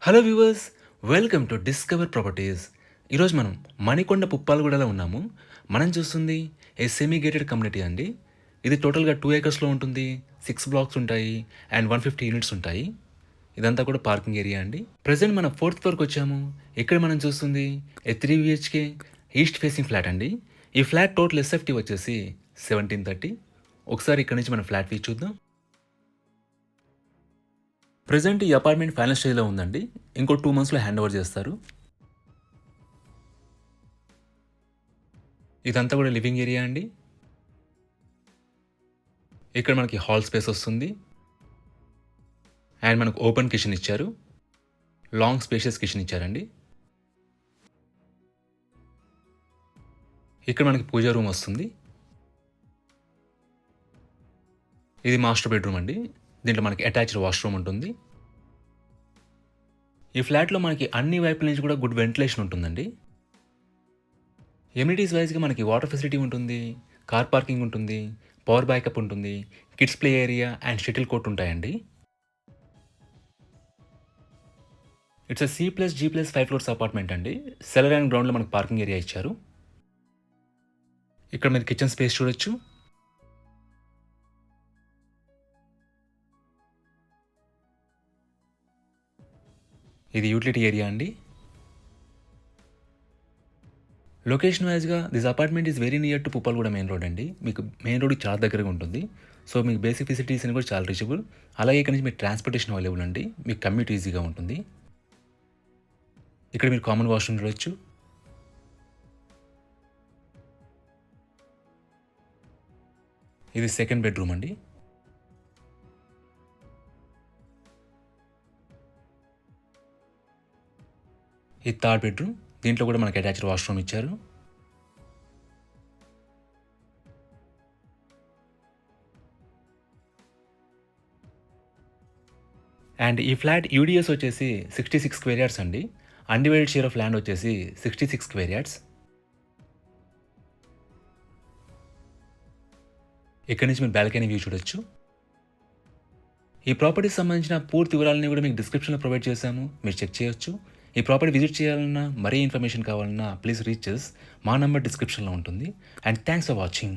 Hello viewers, welcome to discover properties. ఈరోజు మనం మణికొండ పుప్పాలగూడలో ఉన్నాము. మనం చూస్తుంది ఏ సెమీ గేటెడ్ కమ్యూనిటీ అండి. ఇది టోటల్గా 2 ఏకర్స్లో ఉంటుంది. 6 బ్లాక్స్ ఉంటాయి అండ్ 150 యూనిట్స్ ఉంటాయి. ఇదంతా కూడా పార్కింగ్ ఏరియా అండి. ప్రజెంట్ మనం 4th ఫ్లోర్కి వచ్చాము. ఇక్కడ మనం చూస్తుంది ఏ 3 బిహెచ్కే ఈస్ట్ ఫేసింగ్ ఫ్లాట్ అండి. ఈ ఫ్లాట్ టోటల్ ఎస్ఎఫ్టీ వచ్చేసి 1730. ఒకసారి ఇక్కడ నుంచి మనం ఫ్లాట్ వ్యూ చూద్దాం. ప్రెజెంట్ ఈ అపార్ట్మెంట్ ఫైనల్ స్టేజ్లో ఉందండి. ఇంకో 2 మంత్స్‌లో హ్యాండ్ ఓవర్ చేస్తారు. ఇదంతా కూడా లివింగ్ ఏరియా అండి. ఇక్కడ మనకి హాల్ స్పేస్ వస్తుంది. అండ్ మనకు ఓపెన్ కిచెన్ ఇచ్చారు. లాంగ్ స్పేషియస్ కిచెన్ ఇచ్చారండి. ఇక్కడ మనకి పూజా రూమ్ వస్తుంది. ఇది మాస్టర్ బెడ్రూమ్ అండి. దీంట్లో మనకి అటాచ్డ్ వాష్రూమ్ ఉంటుంది. ఈ ఫ్లాట్‌లో మనకి అన్ని వైపుల నుంచి కూడా గుడ్ వెంటిలేషన్ ఉంటుందండి. ఎమ్యూనిటీస్ వైస్‌గా మనకి వాటర్ ఫెసిలిటీ ఉంటుంది, కార్ పార్కింగ్ ఉంటుంది, పవర్ బ్యాకప్ ఉంటుంది, kids play area and shuttle court ఉంటాయండి. ఇట్స్ C+G+5 ఫ్లోర్స్ అపార్ట్మెంట్ అండి. సెల్లర్ అండ్ గ్రౌండ్‌లో మనకు పార్కింగ్ ఏరియా ఇచ్చారు. ఇక్కడ మీరు కిచెన్ స్పేస్ చూడొచ్చు. ఇది యూటిలిటీ ఏరియా అండి. లొకేషన్ వైజ్‌గా this apartment is very near to Puppalaguda main road అండి. మీకు మెయిన్ రోడ్‌కి చాలా దగ్గరగా ఉంటుంది. సో, మీకు బేసిక్ ఫెసిలిటీస్ అన్ని కూడా చాలా రీచబుల్. అలాగే ఇక్కడ నుంచి మీకు ట్రాన్స్‌పోర్టేషన్ అవైలబుల్ అండి. మీకు కమ్యూట్ ఈజీగా ఉంటుంది. ఇక్కడ మీరు కామన్ వాష్‌రూమ్ చూడొచ్చు. ఇది సెకండ్ బెడ్రూమ్ అండి. ఇది థర్డ్ బెడ్రూమ్. దీంట్లో కూడా మనకి అటాచ్డ్ వాష్‌రూమ్ ఇచ్చారు. అండ్ ఈ ఫ్లాట్ యూడిఎస్ వచ్చేసి 66 స్క్వేర్ యార్డ్స్ అండి. అన్‌డివైడెడ్ షేర్ ఆఫ్ ల్యాండ్ వచ్చేసి 66 స్క్వేర్ యార్డ్స్. ఇక్కడ నుంచి మీరు బాల్కనీ వ్యూ చూడొచ్చు. ఈ ప్రాపర్టీకి సంబంధించిన పూర్తి వివరాలన్నీ కూడా మీకు డిస్క్రిప్షన్‌లో ప్రొవైడ్ చేశాము. మీరు చెక్ చేయొచ్చు. ఈ ప్రాపర్టీ విజిట్ చేయాలన్నా, మరీ ఇన్ఫర్మేషన్ కావాలన్నా ప్లీజ్ రీచ్ అస్. మా నంబర్ డిస్క్రిప్షన్‌లో ఉంటుంది. And thanks for watching.